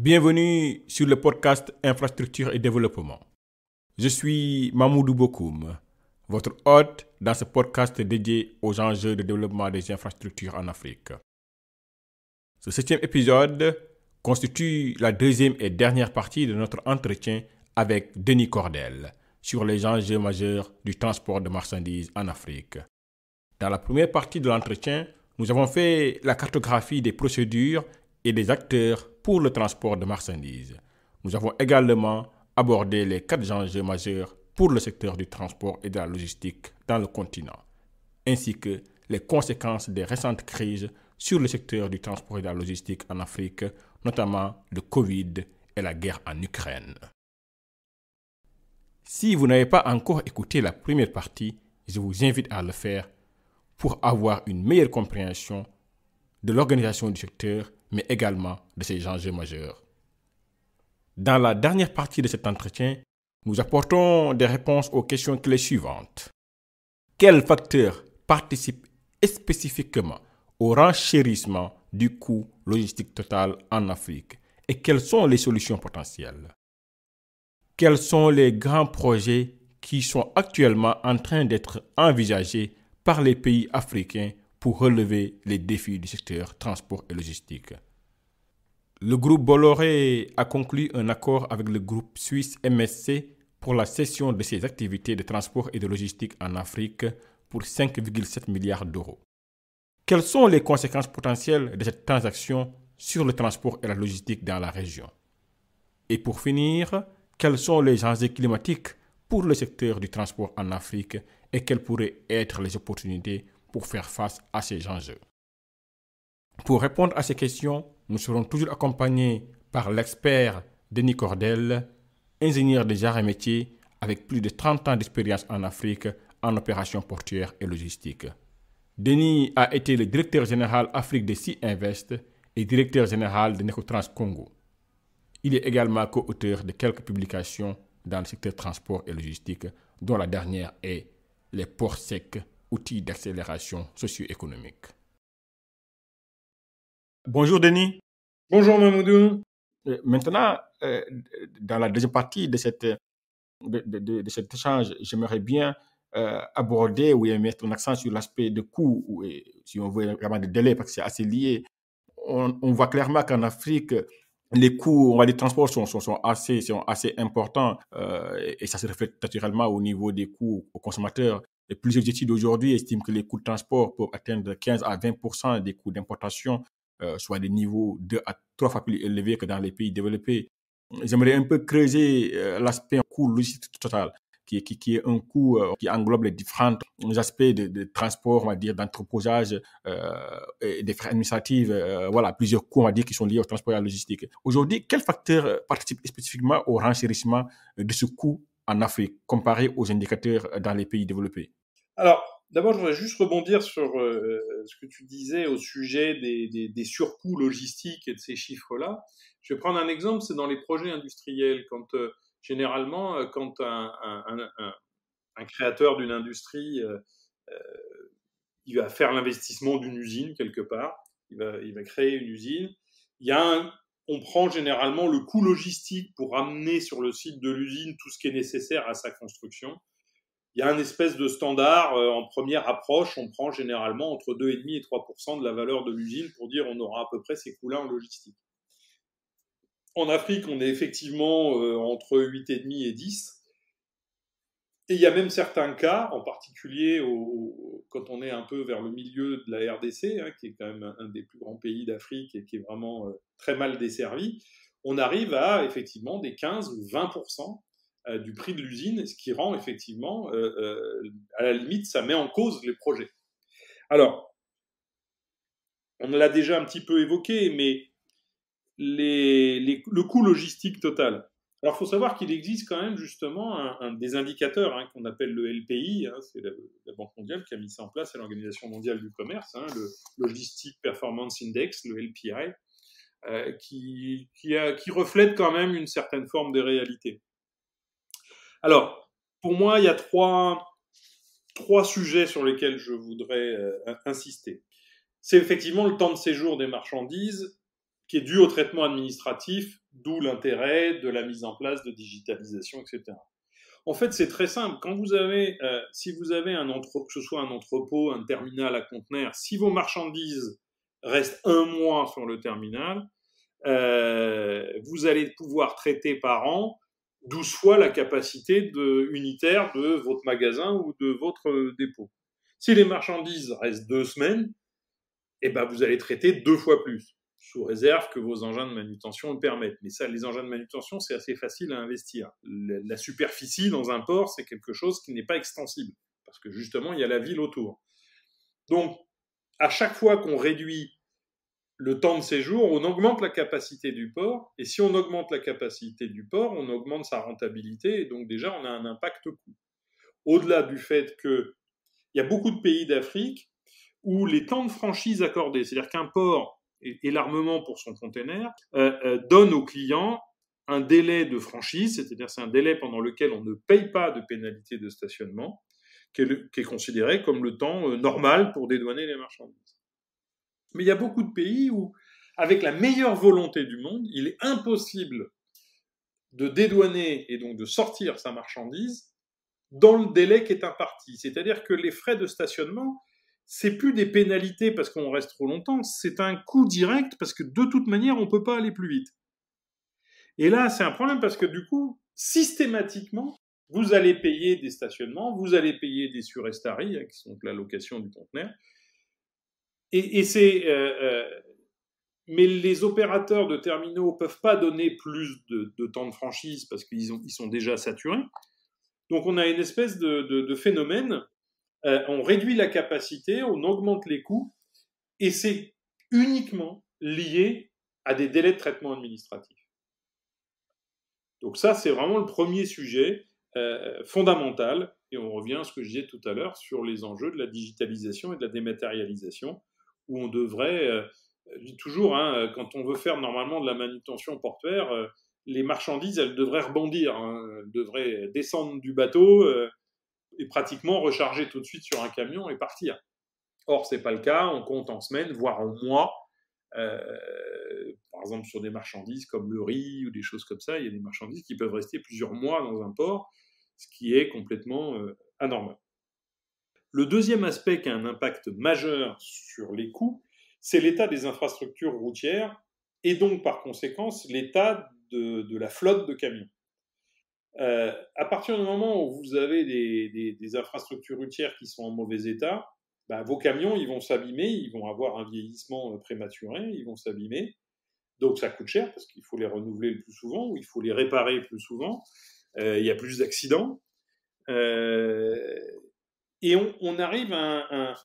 Bienvenue sur le podcast Infrastructure et Développement. Je suis Mamoudou Bokoum, votre hôte dans ce podcast dédié aux enjeux de développement des infrastructures en Afrique. Ce 7e épisode constitue la deuxième et dernière partie de notre entretien avec Denis Cordel sur les enjeux majeurs du transport de marchandises en Afrique. Dans la première partie de l'entretien, nous avons fait la cartographie des procédures et des acteurs pour le transport de marchandises. Nous avons également abordé les 4 enjeux majeurs pour le secteur du transport et de la logistique dans le continent, ainsi que les conséquences des récentes crises sur le secteur du transport et de la logistique en Afrique, notamment le Covid et la guerre en Ukraine. Si vous n'avez pas encore écouté la première partie, je vous invite à le faire pour avoir une meilleure compréhension de l'organisation du secteur, mais également de ses enjeux majeurs. Dans la dernière partie de cet entretien, nous apportons des réponses aux questions clés suivantes. Quels facteurs participent spécifiquement au renchérissement du coût logistique total en Afrique et quelles sont les solutions potentielles? Quels sont les grands projets qui sont actuellement en train d'être envisagés par les pays africains pour relever les défis du secteur transport et logistique? Le groupe Bolloré a conclu un accord avec le groupe suisse MSC pour la cession de ses activités de transport et de logistique en Afrique pour 5,7 milliards d'euros. Quelles sont les conséquences potentielles de cette transaction sur le transport et la logistique dans la région? Et pour finir, quels sont les enjeux climatiques pour le secteur du transport en Afrique et quelles pourraient être les opportunités pour faire face à ces enjeux? Pour répondre à ces questions, nous serons toujours accompagnés par l'expert Denis Cordel, ingénieur des arts et métiers avec plus de 30 ans d'expérience en Afrique en opérations portuaires et logistiques. Denis a été le directeur général Afrique de Sea Invest et directeur général de Necotrans Congo. Il est également co-auteur de quelques publications dans le secteur transport et logistique, dont la dernière est Les ports secs, outils d'accélération socio-économique. Bonjour Denis. Bonjour Mamoudou. Maintenant, dans la deuxième partie de cet échange, j'aimerais bien aborder ou mettre un accent sur l'aspect de coût, ou si on veut vraiment de délai, parce que c'est assez lié. On voit clairement qu'en Afrique, les coûts, on va dire, transport sont assez importants et ça se reflète naturellement au niveau des coûts aux consommateurs. Et plusieurs études aujourd'hui estiment que les coûts de transport peuvent atteindre 15 à 20% des coûts d'importation, soit des niveaux 2 à 3 fois plus élevés que dans les pays développés. J'aimerais un peu creuser l'aspect coût logistique total, qui est un coût qui englobe les différents aspects de transport, on va dire, d'entreposage, et des frais administratifs, voilà, plusieurs coûts, on va dire, qui sont liés au transport et à la logistique. Aujourd'hui, quels facteurs participent spécifiquement au renchérissement de ce coût en Afrique, comparé aux indicateurs dans les pays développés? Alors, d'abord, je voudrais juste rebondir sur ce que tu disais au sujet des surcoûts logistiques et de ces chiffres-là. Je vais prendre un exemple, c'est dans les projets industriels. Généralement, quand un créateur d'une industrie il va faire l'investissement d'une usine quelque part, il va créer une usine, on prend généralement le coût logistique pour amener sur le site de l'usine tout ce qui est nécessaire à sa construction. Il y a un espèce de standard, en première approche, on prend généralement entre 2,5 et 3% de la valeur de l'usine pour dire on aura à peu près ces coûts-là en logistique. En Afrique, on est effectivement entre 8,5 et 10. Et il y a même certains cas, en particulier quand on est un peu vers le milieu de la RDC, qui est quand même un des plus grands pays d'Afrique et qui est vraiment très mal desservi, on arrive à effectivement des 15 ou 20% du prix de l'usine, ce qui rend effectivement, à la limite, ça met en cause les projets. Alors, on l'a déjà un petit peu évoqué, mais le coût logistique total. Alors, il faut savoir qu'il existe quand même justement des indicateurs qu'on appelle le LPI, c'est la Banque mondiale qui a mis ça en place, c'est l'Organisation mondiale du commerce, le Logistic Performance Index, le LPI, qui reflète quand même une certaine forme de réalité. Alors, pour moi, il y a trois sujets sur lesquels je voudrais insister. C'est effectivement le temps de séjour des marchandises, qui est due au traitement administratif, d'où l'intérêt de la mise en place de digitalisation, etc. En fait, c'est très simple. Quand vous avez, si vous avez que ce soit un entrepôt, un terminal à conteneurs, si vos marchandises restent 1 mois sur le terminal, vous allez pouvoir traiter par an 12 fois la capacité unitaire de votre magasin ou de votre dépôt. Si les marchandises restent 2 semaines, eh ben vous allez traiter 2 fois plus, sous réserve que vos engins de manutention le permettent. Mais ça, les engins de manutention, c'est assez facile à investir. La superficie dans un port, c'est quelque chose qui n'est pas extensible, parce que justement, il y a la ville autour. Donc, à chaque fois qu'on réduit le temps de séjour, on augmente la capacité du port, et si on augmente la capacité du port, on augmente sa rentabilité, et donc déjà, on a un impact coût. Au-delà du fait qu'il y a beaucoup de pays d'Afrique où les temps de franchise accordés, c'est-à-dire qu'un port et l'armement pour son container, donne aux clients un délai de franchise, c'est-à-dire c'est un délai pendant lequel on ne paye pas de pénalité de stationnement, qui est considéré comme le temps normal pour dédouaner les marchandises. Mais il y a beaucoup de pays où, avec la meilleure volonté du monde, il est impossible de dédouaner et donc de sortir sa marchandise dans le délai qui est imparti. C'est-à-dire que les frais de stationnement, c'est plus des pénalités parce qu'on reste trop longtemps, c'est un coût direct parce que de toute manière, on ne peut pas aller plus vite. Et là, c'est un problème parce que du coup, systématiquement, vous allez payer des stationnements, vous allez payer des surestaries, qui sont la location du conteneur. Mais les opérateurs de terminaux ne peuvent pas donner plus de temps de franchise parce qu'ils sont déjà saturés. Donc on a une espèce de phénomène. On réduit la capacité, on augmente les coûts, et c'est uniquement lié à des délais de traitement administratif. Donc ça, c'est vraiment le premier sujet fondamental, et on revient à ce que je disais tout à l'heure sur les enjeux de la digitalisation et de la dématérialisation, où on devrait, je dis toujours, quand on veut faire normalement de la manutention portuaire, les marchandises, elles devraient rebondir, elles devraient descendre du bateau et pratiquement recharger tout de suite sur un camion et partir. Or, c'est pas le cas, on compte en semaines, voire en mois. Par exemple, sur des marchandises comme le riz ou des choses comme ça, il y a des marchandises qui peuvent rester plusieurs mois dans un port, ce qui est complètement anormal. Le deuxième aspect qui a un impact majeur sur les coûts, c'est l'état des infrastructures routières et donc, par conséquence, l'état de la flotte de camions. À partir du moment où vous avez des infrastructures routières qui sont en mauvais état, vos camions, ils vont s'abîmer, ils vont avoir un vieillissement prématuré, ils vont s'abîmer. Donc ça coûte cher parce qu'il faut les renouveler le plus souvent ou il faut les réparer plus souvent. Il y a plus d'accidents. Et on arrive à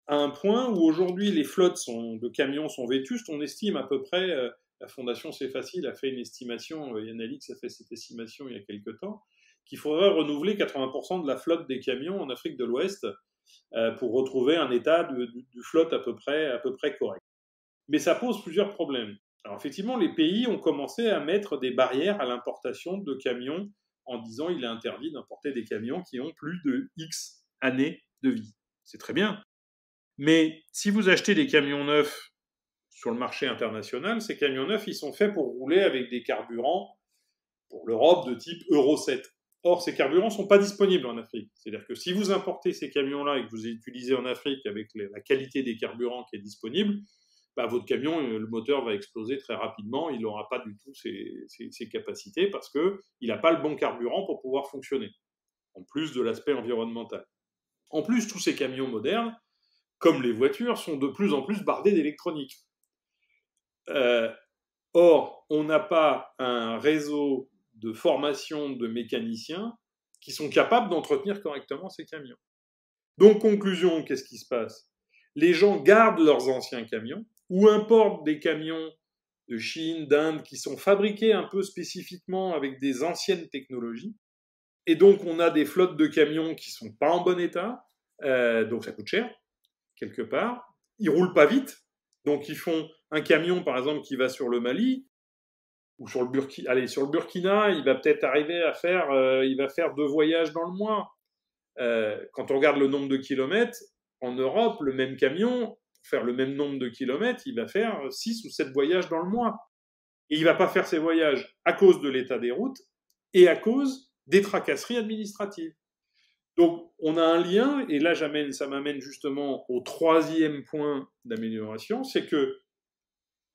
un point où aujourd'hui les flottes de camions sont vétustes. On estime à peu près, la Fondation C'est Facile a fait une estimation, Yann Alix a fait cette estimation il y a quelque temps, qu'il faudrait renouveler 80% de la flotte des camions en Afrique de l'Ouest pour retrouver un état de flotte à peu près correct. Mais ça pose plusieurs problèmes. Alors effectivement, les pays ont commencé à mettre des barrières à l'importation de camions en disant il est interdit d'importer des camions qui ont plus de X années de vie. C'est très bien. Mais si vous achetez des camions neufs sur le marché international, ces camions neufs, ils sont faits pour rouler avec des carburants pour l'Europe de type Euro 7. Or, ces carburants ne sont pas disponibles en Afrique. C'est-à-dire que si vous importez ces camions-là et que vous les utilisez en Afrique avec la qualité des carburants qui est disponible, votre camion, le moteur va exploser très rapidement, il n'aura pas du tout ses capacités parce qu'il n'a pas le bon carburant pour pouvoir fonctionner, en plus de l'aspect environnemental. En plus, tous ces camions modernes, comme les voitures, sont de plus en plus bardés d'électronique. Or, on n'a pas un réseau de formation de mécaniciens qui sont capables d'entretenir correctement ces camions. Donc, conclusion, qu'est-ce qui se passe ? Les gens gardent leurs anciens camions ou importent des camions de Chine, d'Inde, qui sont fabriqués un peu spécifiquement avec des anciennes technologies. Et donc, on a des flottes de camions qui ne sont pas en bon état, donc ça coûte cher, quelque part. Ils ne roulent pas vite, donc ils font un camion, par exemple, qui va sur le Mali, ou sur le Burkina. Allez, sur le Burkina, il va peut-être arriver à faire, il va faire 2 voyages dans le mois. Quand on regarde le nombre de kilomètres, en Europe, le même camion, pour faire le même nombre de kilomètres, il va faire 6 ou 7 voyages dans le mois. Et il ne va pas faire ces voyages à cause de l'état des routes et à cause des tracasseries administratives. Donc, on a un lien, et là, ça m'amène justement au troisième point d'amélioration, c'est que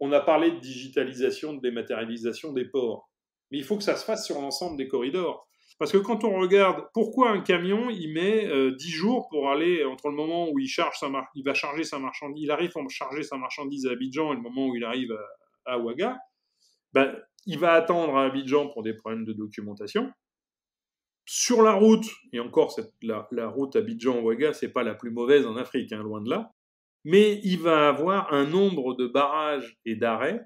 on a parlé de digitalisation, de dématérialisation des ports. Mais il faut que ça se fasse sur l'ensemble des corridors. Parce que quand on regarde pourquoi un camion, il met 10 jours pour aller entre le moment où il va charger sa marchandise, il arrive à charger sa marchandise à Abidjan et le moment où il arrive à Ouaga, ben, il va attendre à Abidjan pour des problèmes de documentation. Sur la route, et encore, la route Abidjan-Ouaga, c'est pas la plus mauvaise en Afrique, hein, loin de là, mais il va avoir un nombre de barrages et d'arrêts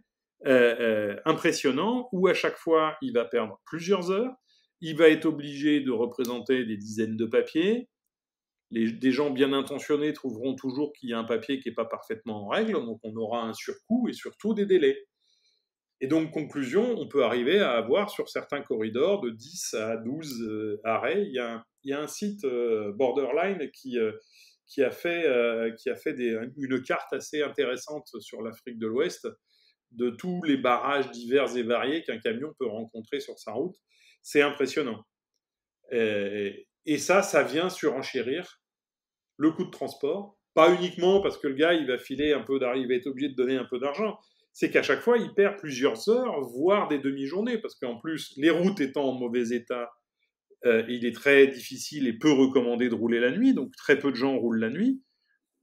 impressionnant, où à chaque fois, il va perdre plusieurs heures, il va être obligé de représenter des dizaines de papiers, des gens bien intentionnés trouveront toujours qu'il y a un papier qui n'est pas parfaitement en règle, donc on aura un surcoût et surtout des délais. Et donc, conclusion, on peut arriver à avoir sur certains corridors de 10 à 12 arrêts. Il y a un site Borderline qui a fait une carte assez intéressante sur l'Afrique de l'Ouest de tous les barrages divers et variés qu'un camion peut rencontrer sur sa route. C'est impressionnant. Et ça vient surenchérir le coût de transport. Pas uniquement parce que le gars, il va être obligé de donner un peu d'argent. C'est qu'à chaque fois, il perd plusieurs heures, voire des demi-journées, parce qu'en plus, les routes étant en mauvais état, il est très difficile et peu recommandé de rouler la nuit, donc très peu de gens roulent la nuit.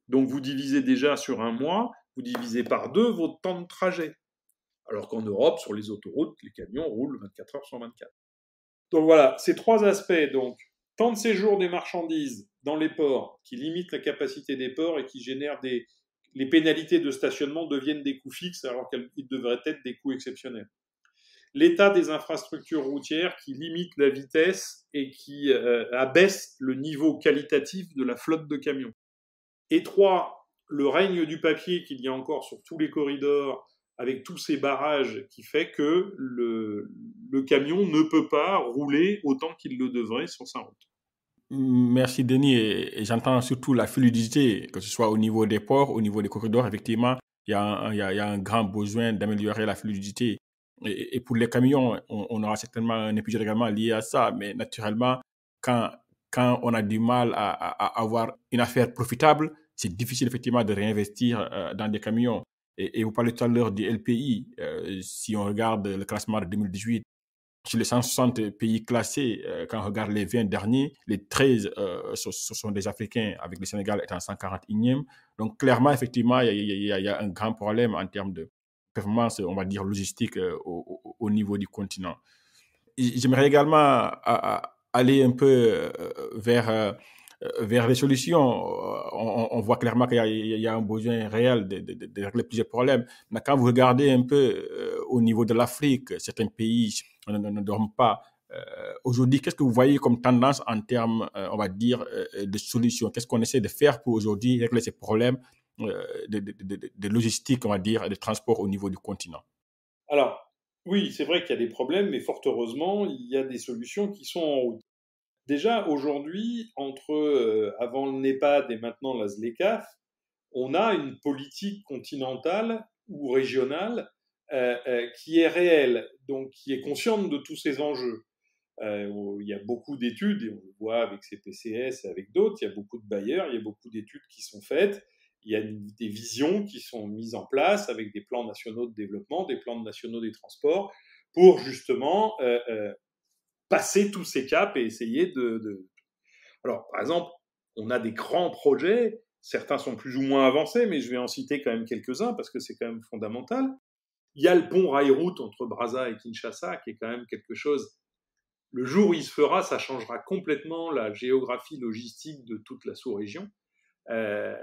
Donc vous divisez déjà sur un mois, vous divisez par 2 votre temps de trajet. Alors qu'en Europe, sur les autoroutes, les camions roulent 24 heures sur 24. Donc voilà, ces 3 aspects, donc temps de séjour des marchandises dans les ports, qui limitent la capacité des ports et qui génèrent les pénalités de stationnement deviennent des coûts fixes alors qu'ils devraient être des coûts exceptionnels. L'état des infrastructures routières qui limite la vitesse et qui abaisse le niveau qualitatif de la flotte de camions. Et 3, le règne du papier qu'il y a encore sur tous les corridors avec tous ces barrages qui fait que le camion ne peut pas rouler autant qu'il le devrait sur sa route. Merci Denis, et j'entends surtout la fluidité, que ce soit au niveau des ports, au niveau des corridors. Effectivement, il y a un grand besoin d'améliorer la fluidité. Et pour les camions, on aura certainement un épisode également lié à ça, mais naturellement, quand, quand on a du mal à avoir une affaire profitable, c'est difficile effectivement de réinvestir dans des camions. Et vous parlez tout à l'heure du LPI. Si on regarde le classement de 2018, sur les 160 pays classés, quand on regarde les 20 derniers, les 13 ce sont des Africains, avec le Sénégal étant 141e. Donc, clairement, effectivement, il y a un grand problème en termes de performance, on va dire, logistique au niveau du continent. J'aimerais également aller un peu vers les solutions. On voit clairement qu'il y a un besoin réel de régler plusieurs problèmes. Mais quand vous regardez un peu au niveau de l'Afrique, certains pays ne dorment pas. Aujourd'hui, qu'est-ce que vous voyez comme tendance en termes, on va dire, de solutions? Qu'est-ce qu'on essaie de faire pour aujourd'hui régler ces problèmes de logistique, on va dire, de transport au niveau du continent? Alors, oui, c'est vrai qu'il y a des problèmes, mais fort heureusement, il y a des solutions qui sont en route. Déjà, aujourd'hui, entre avant le NEPAD et maintenant la ZLECAf, on a une politique continentale ou régionale qui est réelle, donc qui est consciente de tous ces enjeux. Il y a beaucoup d'études, et on le voit avec CPCS et avec d'autres, il y a beaucoup de bailleurs, il y a beaucoup d'études qui sont faites, il y a des visions qui sont mises en place avec des plans nationaux de développement, des plans nationaux des transports, pour justement passer tous ces caps et essayer Alors, par exemple, on a des grands projets, certains sont plus ou moins avancés, mais je vais en citer quand même quelques-uns parce que c'est quand même fondamental. Il y a le pont rail-route entre Brazza et Kinshasa, qui est quand même quelque chose. Le jour où il se fera, ça changera complètement la géographie logistique de toute la sous-région. Euh,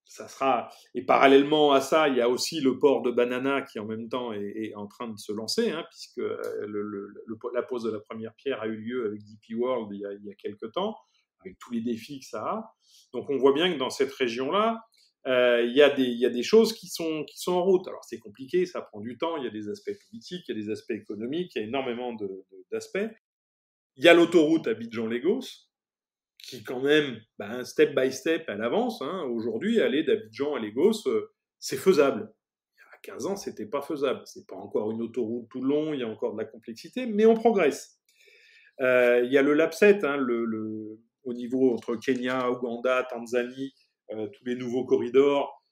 Ça sera. Et parallèlement à ça, il y a aussi le port de Banana qui en même temps est en train de se lancer, hein, puisque la pose de la première pierre a eu lieu avec DP World il y a quelques temps, avec tous les défis que ça a. Donc on voit bien que dans cette région-là, il y a des choses qui sont en route. Alors c'est compliqué, ça prend du temps, il y a des aspects politiques, il y a des aspects économiques, il y a énormément d'aspects. Il y a l'autoroute Abidjan-Lagos, qui quand même, step by step, elle avance. Aujourd'hui, aller d'Abidjan à Lagos, c'est faisable. Il y a 15 ans, c'était pas faisable. C'est pas encore une autoroute tout le long, il y a encore de la complexité, mais on progresse. Il y a le LAPSET, au niveau entre Kenya, Ouganda, Tanzanie, tous les nouveaux corridors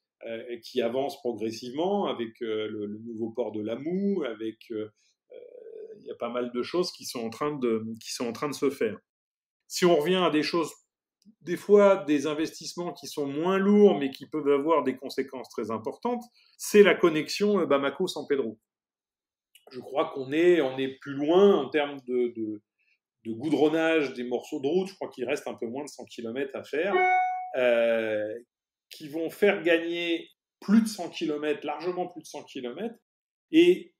qui avancent progressivement avec le nouveau port de Lamu, avec il y a pas mal de choses qui sont en train de se faire. Si on revient à des choses, des fois des investissements qui sont moins lourds mais qui peuvent avoir des conséquences très importantes, c'est la connexion Bamako-San Pedro. Je crois qu'on est plus loin en termes de goudronnage des morceaux de route. Je crois qu'il reste un peu moins de 100 km à faire, qui vont faire gagner plus de 100 km, largement plus de 100 km. Et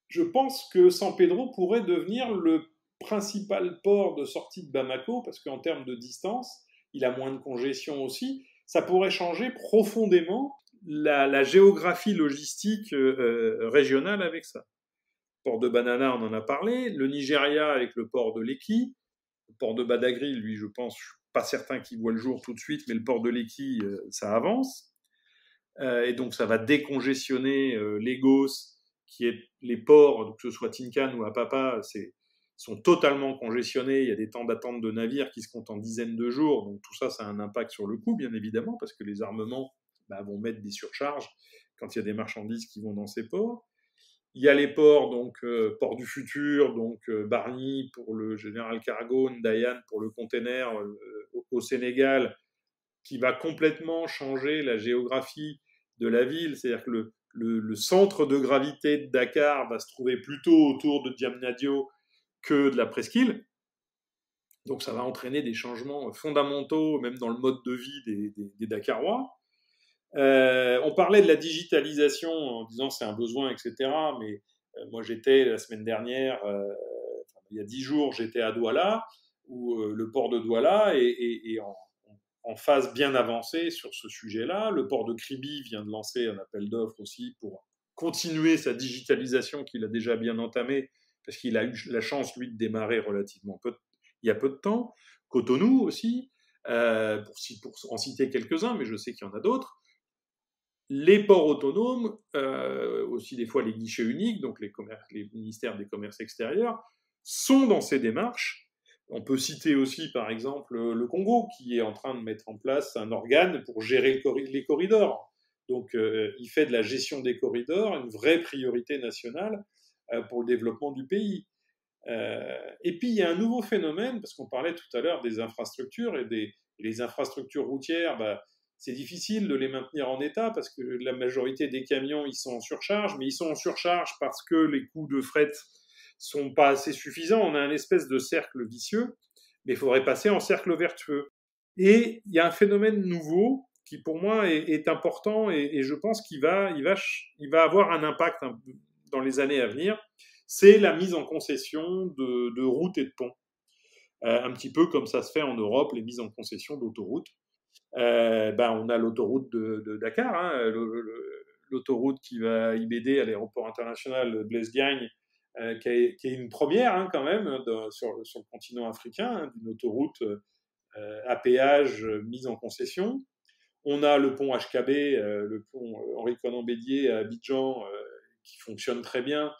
je pense que San Pedro pourrait devenir le principal port de sortie de Bamako, parce qu'en termes de distance, il a moins de congestion aussi. Ça pourrait changer profondément la géographie logistique régionale avec ça. Le port de Banana, on en a parlé. Le Nigeria avec le port de Lekki. Le port de Badagry, lui, je pense, je ne suis pas certain qu'il voit le jour tout de suite, mais le port de Lekki, ça avance. Et donc, ça va décongestionner Lagos, qui est les ports, que ce soit Tinkan ou Apapa, sont totalement congestionnés. Il y a des temps d'attente de navires qui se comptent en dizaines de jours. Donc, tout ça, ça a un impact sur le coût, bien évidemment, parce que les armements vont mettre des surcharges quand il y a des marchandises qui vont dans ces ports. Il y a les ports, donc port du futur, donc Bargny pour le General Cargo, Ndayan pour le container au Sénégal, qui va complètement changer la géographie de la ville. C'est-à-dire que le centre de gravité de Dakar va se trouver plutôt autour de Diamniadio que de la presqu'île. Donc ça va entraîner des changements fondamentaux, même dans le mode de vie des Dakarois. On parlait de la digitalisation en disant c'est un besoin, etc. Mais moi, j'étais la semaine dernière, il y a 10 jours, j'étais à Douala, où le port de Douala est en phase bien avancée sur ce sujet-là. Le port de Kribi vient de lancer un appel d'offres aussi pour continuer sa digitalisation qu'il a déjà bien entamée, parce qu'il a eu la chance, lui, de démarrer relativement il y a peu de temps. Cotonou aussi, pour en citer quelques-uns, mais je sais qu'il y en a d'autres. Les ports autonomes, aussi des fois les guichets uniques, donc les ministères des commerces extérieurs, sont dans ces démarches. On peut citer aussi, par exemple, le Congo, qui est en train de mettre en place un organe pour gérer les corridors. Donc, il fait de la gestion des corridors une vraie priorité nationale pour le développement du pays. Et puis, il y a un nouveau phénomène, parce qu'on parlait tout à l'heure des infrastructures, et les infrastructures routières, c'est difficile de les maintenir en état parce que la majorité des camions, ils sont en surcharge, mais ils sont en surcharge parce que les coûts de fret sont pas assez suffisants. On a un espèce de cercle vicieux, mais il faudrait passer en cercle vertueux. Et il y a un phénomène nouveau qui, pour moi, est important et je pense qu'il va avoir un impact dans les années à venir. C'est la mise en concession de routes et de ponts. Un petit peu comme ça se fait en Europe, les mises en concession d'autoroutes. On a l'autoroute de Dakar, l'autoroute qui va IBD à l'aéroport international Blaise Diagne, qui est une première quand même sur le continent africain, d'une autoroute à péage mise en concession. On a le pont HKB, le pont Henri-Conan Bédier à Abidjan, qui fonctionne très bien.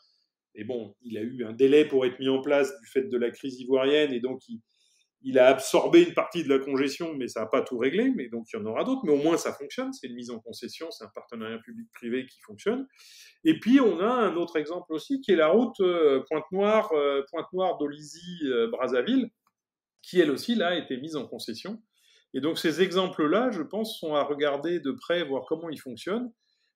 Mais bon, il a eu un délai pour être mis en place du fait de la crise ivoirienne, et donc il a absorbé une partie de la congestion, mais ça n'a pas tout réglé, mais donc il y en aura d'autres. Mais au moins, ça fonctionne, c'est une mise en concession, c'est un partenariat public-privé qui fonctionne. Et puis, on a un autre exemple aussi, qui est la route Pointe-Noire, Brazzaville, qui elle aussi, là, a été mise en concession. Et donc, ces exemples-là, je pense, sont à regarder de près, voir comment ils fonctionnent,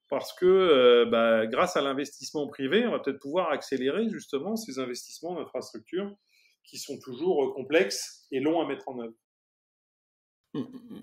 parce que grâce à l'investissement privé, on va peut-être pouvoir accélérer justement ces investissements d'infrastructures qui sont toujours complexes et longs à mettre en œuvre.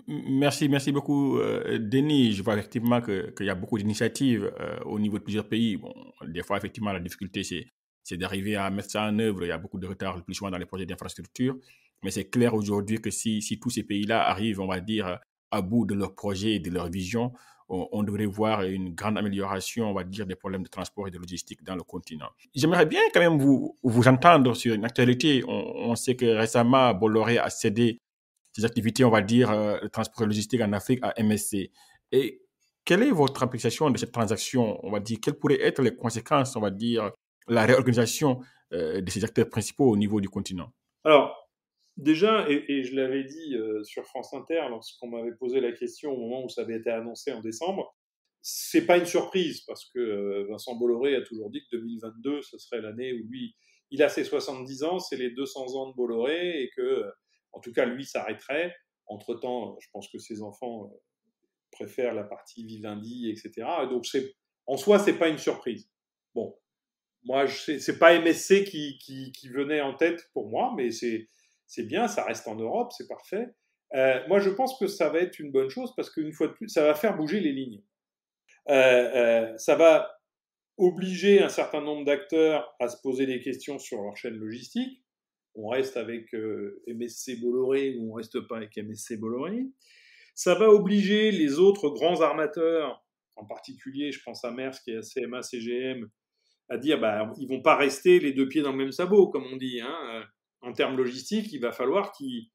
Merci beaucoup, Denis. Je vois effectivement qu'il y a beaucoup d'initiatives au niveau de plusieurs pays. Bon, des fois, effectivement, la difficulté, c'est d'arriver à mettre ça en œuvre. Il y a beaucoup de retard, le plus souvent, dans les projets d'infrastructure. Mais c'est clair aujourd'hui que si tous ces pays-là arrivent, on va dire, à bout de leurs projets et de leur vision, on devrait voir une grande amélioration, on va dire, des problèmes de transport et de logistique dans le continent. J'aimerais bien quand même vous entendre sur une actualité. On sait que récemment, Bolloré a cédé ces activités, on va dire, le transport logistique en Afrique à MSC. Et quelle est votre appréciation de cette transaction? On va dire, quelles pourraient être les conséquences, on va dire, la réorganisation de ces acteurs principaux au niveau du continent? Alors, déjà, et je l'avais dit sur France Inter lorsqu'on m'avait posé la question au moment où ça avait été annoncé en décembre, c'est pas une surprise parce que Vincent Bolloré a toujours dit que 2022, ce serait l'année où lui, il a ses 70 ans, c'est les 200 ans de Bolloré et que, en tout cas, lui s'arrêterait. Entre-temps, je pense que ses enfants préfèrent la partie Vivendi, etc. Donc, en soi, c'est pas une surprise. Bon, moi, c'est pas MSC qui venait en tête pour moi, mais c'est bien, ça reste en Europe, c'est parfait. Moi, je pense que ça va être une bonne chose parce qu'une fois de plus, ça va faire bouger les lignes. Ça va obliger un certain nombre d'acteurs à se poser des questions sur leur chaîne logistique. On reste avec MSC Bolloré ou on reste pas avec MSC Bolloré. Ça va obliger les autres grands armateurs, en particulier, je pense à Maersk et à CMA CGM, à dire bah ils vont pas rester les deux pieds dans le même sabot, comme on dit. En termes logistiques, il va falloir qu'ils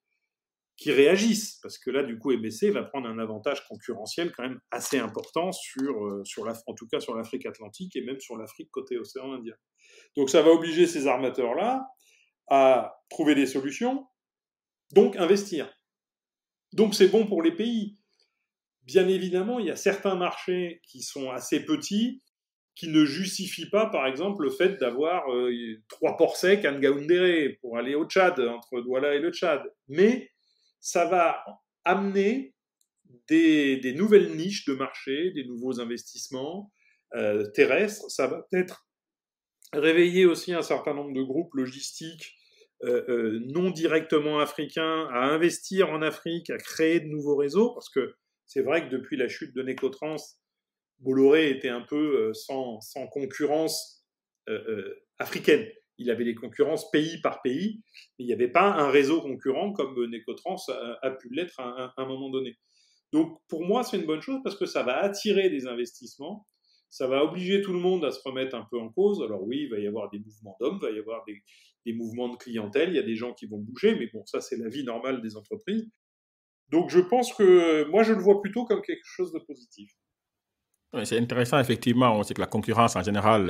réagissent, parce que là, du coup, MSC va prendre un avantage concurrentiel quand même assez important en tout cas sur l'Afrique Atlantique et même sur l'Afrique côté océan Indien. Donc ça va obliger ces armateurs-là à trouver des solutions, donc investir. Donc c'est bon pour les pays. Bien évidemment, il y a certains marchés qui sont assez petits, qui ne justifient pas, par exemple, le fait d'avoir 3 ports secs à Ngaoundéré pour aller au Tchad, entre Douala et le Tchad. Mais ça va amener des nouvelles niches de marché, des nouveaux investissements terrestres. Ça va peut-être réveiller aussi un certain nombre de groupes logistiques non directement africains à investir en Afrique, à créer de nouveaux réseaux, parce que c'est vrai que depuis la chute de Necotrans, Bolloré était un peu sans concurrence africaine. Il avait des concurrences pays par pays, mais il n'y avait pas un réseau concurrent comme Necotrans a pu l'être à un moment donné. Donc pour moi, c'est une bonne chose parce que ça va attirer des investissements, ça va obliger tout le monde à se remettre un peu en cause. Alors oui, il va y avoir des mouvements d'hommes, il va y avoir des mouvements de clientèle, il y a des gens qui vont bouger, mais bon, ça c'est la vie normale des entreprises. Donc je pense que moi je le vois plutôt comme quelque chose de positif. Ouais, c'est intéressant, effectivement. On sait que la concurrence, en général,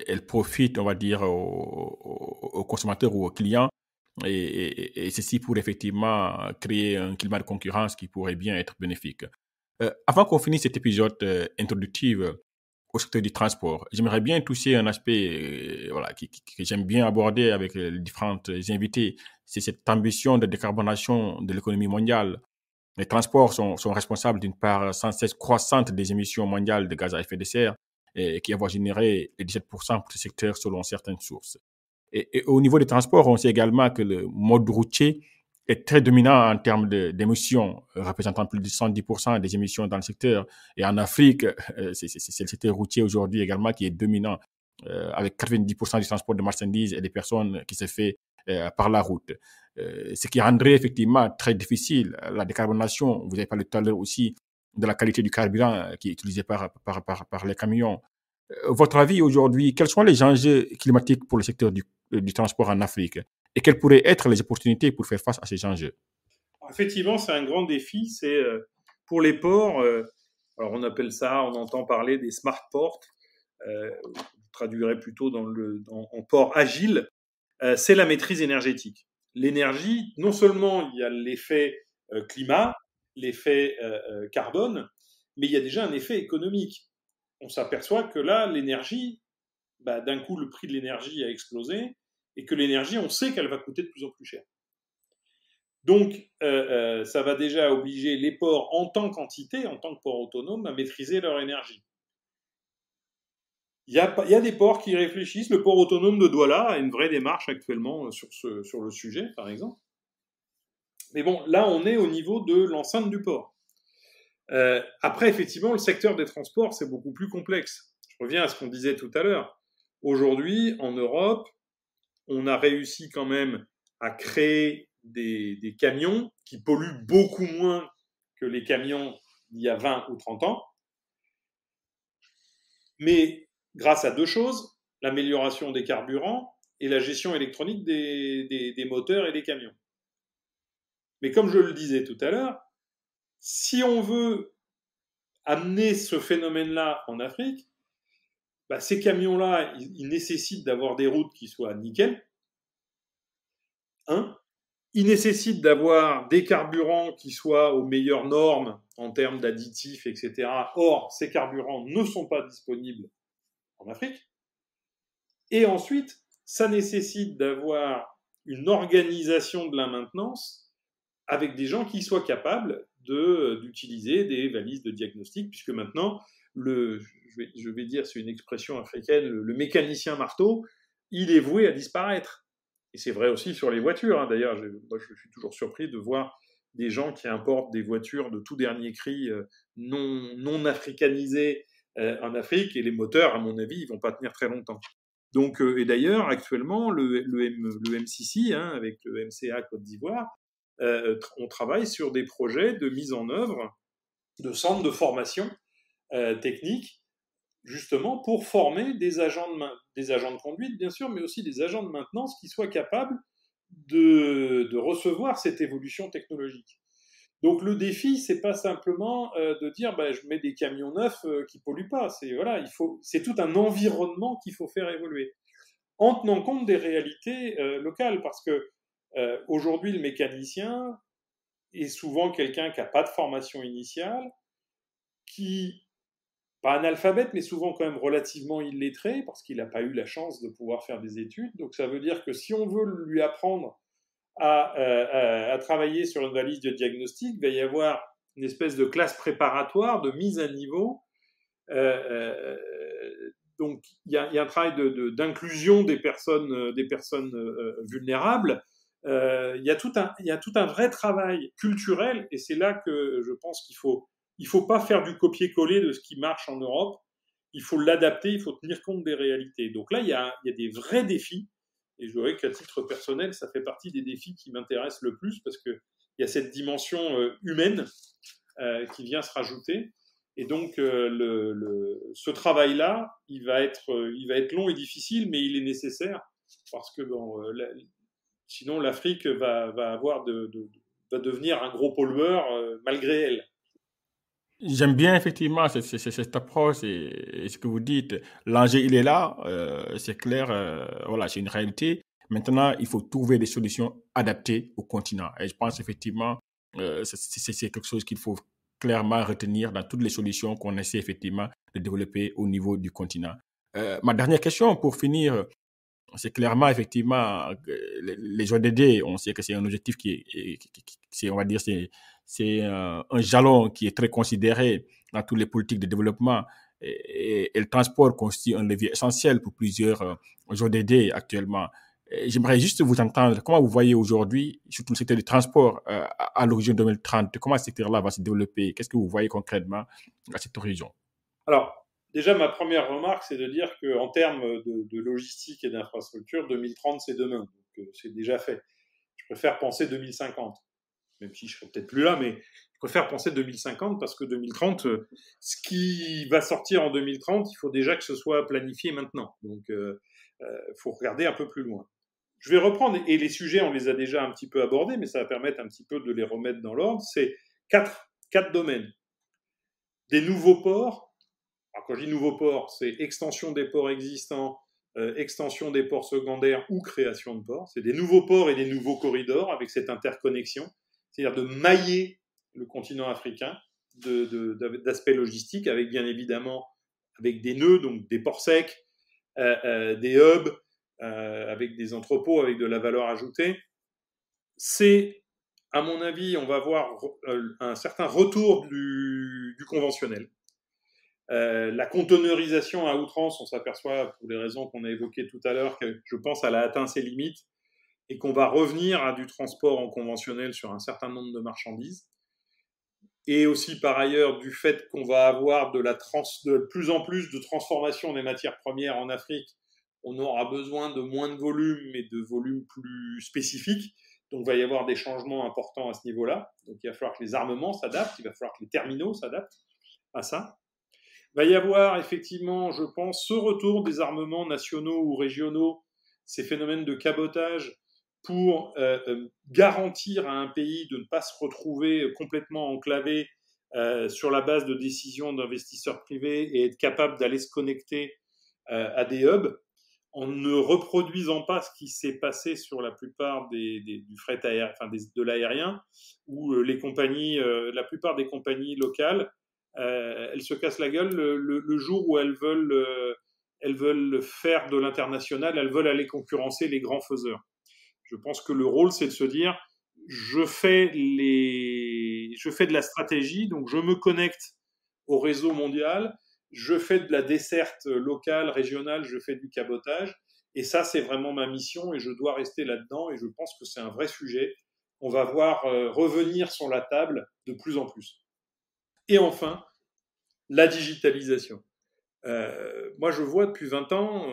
elle profite, on va dire, aux consommateurs ou aux clients. Et ceci pour effectivement créer un climat de concurrence qui pourrait bien être bénéfique. Avant qu'on finisse cet épisode introductif au secteur du transport, j'aimerais bien toucher un aspect voilà, que j'aime bien aborder avec les différentes invités. C'est cette ambition de décarbonation de l'économie mondiale. Les transports sont responsables d'une part sans cesse croissante des émissions mondiales de gaz à effet de serre et qui vont générer les 17% pour ce secteur selon certaines sources. Et au niveau des transports, on sait également que le mode routier est très dominant en termes d'émissions, représentant plus de 110% des émissions dans le secteur. Et en Afrique, c'est le secteur routier aujourd'hui également qui est dominant, avec 90% du transport de marchandises et des personnes qui se fait par la route. Ce qui rendrait effectivement très difficile la décarbonation. Vous avez parlé tout à l'heure aussi de la qualité du carburant qui est utilisé par les camions. Votre avis aujourd'hui, quels sont les enjeux climatiques pour le secteur du transport en Afrique et quelles pourraient être les opportunités pour faire face à ces enjeux? Effectivement, c'est un grand défi. C'est pour les ports. Alors on appelle ça, on entend parler des smart ports. Je traduirais plutôt en port agile. C'est la maîtrise énergétique. L'énergie, non seulement il y a l'effet climat, l'effet carbone, mais il y a déjà un effet économique. On s'aperçoit que là, l'énergie, d'un coup, le prix de l'énergie a explosé et que l'énergie, on sait qu'elle va coûter de plus en plus cher. Donc, ça va déjà obliger les ports en tant qu'entité, en tant que port autonome, à maîtriser leur énergie. Il y a des ports qui réfléchissent. Le port autonome de Douala a une vraie démarche actuellement sur le sujet, par exemple. Mais bon, là, on est au niveau de l'enceinte du port. Après, effectivement, le secteur des transports, c'est beaucoup plus complexe. Je reviens à ce qu'on disait tout à l'heure. Aujourd'hui, en Europe, on a réussi quand même à créer des camions qui polluent beaucoup moins que les camions d'il y a 20 ou 30 ans. Mais grâce à deux choses, l'amélioration des carburants et la gestion électronique des moteurs et des camions. Mais comme je le disais tout à l'heure, si on veut amener ce phénomène-là en Afrique, bah, ces camions-là, ils nécessitent d'avoir des routes qui soient nickel. Ils nécessitent d'avoir des carburants qui soient aux meilleures normes en termes d'additifs, etc. Or, ces carburants ne sont pas disponibles en Afrique. Et ensuite, ça nécessite d'avoir une organisation de la maintenance avec des gens qui soient capables d'utiliser des valises de diagnostic, puisque maintenant, je vais dire, c'est une expression africaine, le mécanicien marteau, il est voué à disparaître. Et c'est vrai aussi sur les voitures. Hein. D'ailleurs, moi, je suis toujours surpris de voir des gens qui importent des voitures de tout dernier cri non africanisées en Afrique, et les moteurs, à mon avis, ils vont pas tenir très longtemps. Donc, et d'ailleurs, actuellement, le MCC, hein, avec le MCA Côte d'Ivoire, on travaille sur des projets de mise en œuvre de centres de formation technique, justement pour former des agents de conduite, bien sûr, mais aussi des agents de maintenance qui soient capables de recevoir cette évolution technologique. Donc le défi, c'est pas simplement de dire je mets des camions neufs qui polluent pas. C'est tout un environnement qu'il faut faire évoluer en tenant compte des réalités locales, parce que aujourd'hui le mécanicien est souvent quelqu'un qui n'a pas de formation initiale, qui pas analphabète, mais souvent quand même relativement illettré, parce qu'il n'a pas eu la chance de pouvoir faire des études. Donc ça veut dire que si on veut lui apprendre à travailler sur une valise de diagnostic, il va y avoir une espèce de classe préparatoire, de mise à niveau. Donc il y a un travail d'inclusion des personnes vulnérables. Il y a tout un vrai travail culturel, et c'est là que je pense il faut pas faire du copier-coller de ce qui marche en Europe. Il faut l'adapter, il faut tenir compte des réalités. Donc là, il y a des vrais défis. Et je dirais qu'à titre personnel, ça fait partie des défis qui m'intéressent le plus, parce qu'il y a cette dimension humaine qui vient se rajouter. Et donc, ce travail-là, il va être long et difficile, mais il est nécessaire, parce que sinon l'Afrique va devenir un gros pollueur malgré elle. J'aime bien effectivement cette approche et ce que vous dites. L'enjeu, il est là, c'est clair, voilà, c'est une réalité. Maintenant, il faut trouver des solutions adaptées au continent. Et je pense effectivement, c'est quelque chose qu'il faut clairement retenir dans toutes les solutions qu'on essaie effectivement de développer au niveau du continent. Ma dernière question pour finir, c'est clairement effectivement les ODD, on sait que c'est un objectif c'est, on va dire, c'est un jalon qui est très considéré dans toutes les politiques de développement, et le transport constitue un levier essentiel pour plusieurs ODD actuellement. Et j'aimerais juste vous entendre, comment vous voyez aujourd'hui, surtout le secteur du transport à l'horizon 2030, comment ce secteur-là va se développer? Qu'est-ce que vous voyez concrètement à cette horizon? Alors, déjà, ma première remarque, c'est de dire qu'en termes de logistique et d'infrastructure, 2030, c'est demain. Donc, c'est déjà fait. Je préfère penser 2050, même si je serai peut-être plus là, mais je préfère penser 2050, parce que 2030, ce qui va sortir en 2030, il faut déjà que ce soit planifié maintenant. Donc, faut regarder un peu plus loin. Je vais reprendre, et les sujets, on les a déjà un petit peu abordés, mais ça va permettre un petit peu de les remettre dans l'ordre. C'est quatre domaines. Des nouveaux ports. Alors, quand je dis nouveaux ports, c'est extension des ports existants, extension des ports secondaires ou création de ports. C'est des nouveaux ports et des nouveaux corridors avec cette interconnexion, c'est-à-dire de mailler le continent africain d'aspect logistique, avec bien évidemment avec des nœuds, donc des ports secs, des hubs, avec des entrepôts, avec de la valeur ajoutée. C'est, à mon avis, on va voir un certain retour du conventionnel. La conteneurisation à outrance, on s'aperçoit, pour les raisons qu'on a évoquées tout à l'heure, que je pense elle a atteint ses limites, et qu'on va revenir à du transport en conventionnel sur un certain nombre de marchandises. Et aussi, par ailleurs, du fait qu'on va avoir de plus en plus de transformation des matières premières en Afrique, on aura besoin de moins de volume, mais de volumes plus spécifiques. Donc, il va y avoir des changements importants à ce niveau-là. Donc, il va falloir que les armements s'adaptent, il va falloir que les terminaux s'adaptent à ça. Il va y avoir effectivement, je pense, ce retour des armements nationaux ou régionaux, ces phénomènes de cabotage pour garantir à un pays de ne pas se retrouver complètement enclavé sur la base de décisions d'investisseurs privés et être capable d'aller se connecter à des hubs, en ne reproduisant pas ce qui s'est passé sur la plupart du fret aérien, enfin de l'aérien, où la plupart des compagnies locales, elles se cassent la gueule le jour où elles veulent faire de l'international, elles veulent aller concurrencer les grands faiseurs. Je pense que le rôle, c'est de se dire, je fais de la stratégie, donc je me connecte au réseau mondial, je fais de la desserte locale, régionale, je fais du cabotage, et ça, c'est vraiment ma mission, et je dois rester là-dedans, et je pense que c'est un vrai sujet qu'on va voir revenir sur la table de plus en plus. Et enfin, la digitalisation. Moi, je vois depuis 20 ans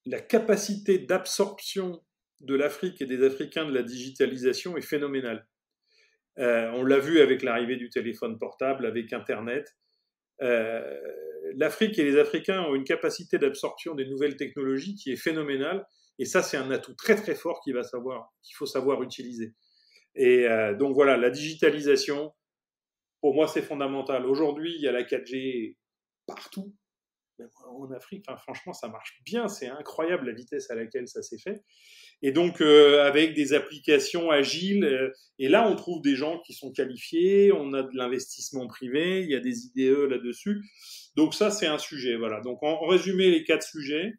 la capacité d'absorption de l'Afrique et des Africains de la digitalisation est phénoménale. On l'a vu avec l'arrivée du téléphone portable, avec Internet. L'Afrique et les Africains ont une capacité d'absorption des nouvelles technologies qui est phénoménale. Et ça, c'est un atout très très fort qu'il faut savoir utiliser. Et donc voilà, la digitalisation, pour moi, c'est fondamental. Aujourd'hui, il y a la 4G partout. En Afrique, franchement, ça marche bien. C'est incroyable la vitesse à laquelle ça s'est fait. Et donc, avec des applications agiles, et là, on trouve des gens qui sont qualifiés, on a de l'investissement privé, il y a des IDE là-dessus. Donc ça, c'est un sujet. Voilà. Donc, en résumé, les 4 sujets.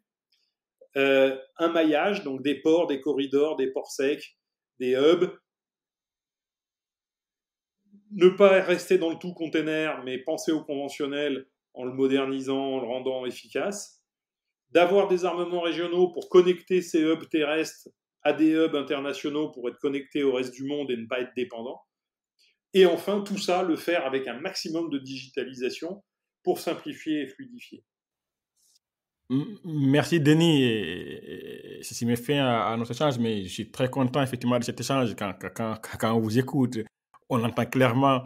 Un maillage, donc des ports, des corridors, des ports secs, des hubs. Ne pas rester dans le tout container, mais penser au conventionnel en le modernisant, en le rendant efficace. D'avoir des armements régionaux pour connecter ces hubs terrestres à des hubs internationaux pour être connectés au reste du monde et ne pas être dépendants. Et enfin, tout ça, le faire avec un maximum de digitalisation pour simplifier et fluidifier. Merci Denis, ceci me fait à notre échange, mais je suis très content effectivement de cet échange. Quand on vous écoute, on entend clairement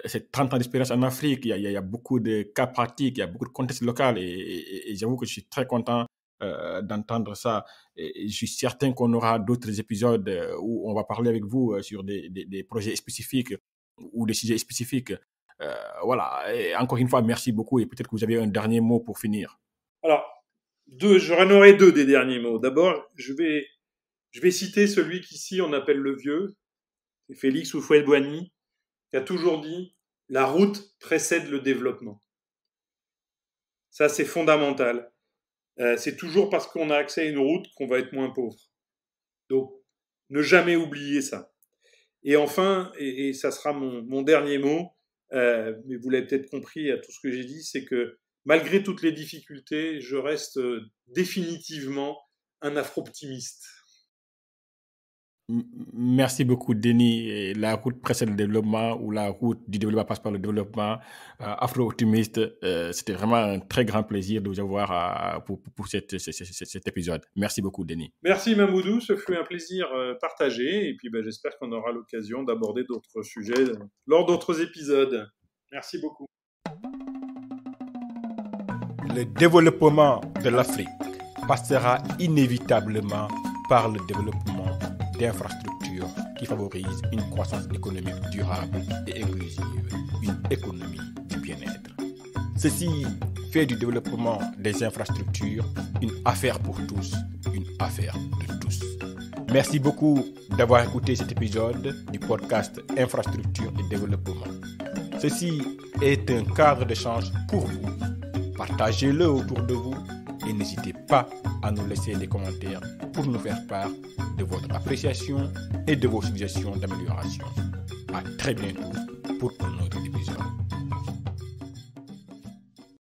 cette 30 ans d'expérience en Afrique, il y a beaucoup de cas pratiques, il y a beaucoup de contextes locaux et j'avoue que je suis très content d'entendre ça. Et je suis certain qu'on aura d'autres épisodes où on va parler avec vous sur des projets spécifiques ou des sujets spécifiques. Voilà, et encore une fois, merci beaucoup et peut-être que vous avez un dernier mot pour finir. Alors, j'en aurai 2 des derniers mots. D'abord, je vais citer celui qu'ici on appelle le vieux, c'est Félix Houphouët-Boigny, qui a toujours dit « la route précède le développement ». Ça, c'est fondamental. C'est toujours parce qu'on a accès à une route qu'on va être moins pauvre. Donc, ne jamais oublier ça. Et enfin, et ça sera mon dernier mot, mais vous l'avez peut-être compris à tout ce que j'ai dit, c'est que malgré toutes les difficultés, je reste définitivement un afro-optimiste. Merci beaucoup, Denis. La route précède le développement ou la route du développement passe par le développement. Afro-optimiste, c'était vraiment un très grand plaisir de vous avoir pour cet épisode. Merci beaucoup, Denis. Merci, Mamoudou. Ce fut un plaisir partagé. Et puis, j'espère qu'on aura l'occasion d'aborder d'autres sujets lors d'autres épisodes. Merci beaucoup. Le développement de l'Afrique passera inévitablement par le développement d'infrastructures qui favorisent une croissance économique durable et inclusive, une économie du bien-être. Ceci fait du développement des infrastructures une affaire pour tous, une affaire de tous. Merci beaucoup d'avoir écouté cet épisode du podcast Infrastructure et Développement. Ceci est un cadre d'échange pour vous. Partagez-le autour de vous et n'hésitez pas à nous laisser des commentaires pour nous faire part de votre appréciation et de vos suggestions d'amélioration. À très bientôt pour un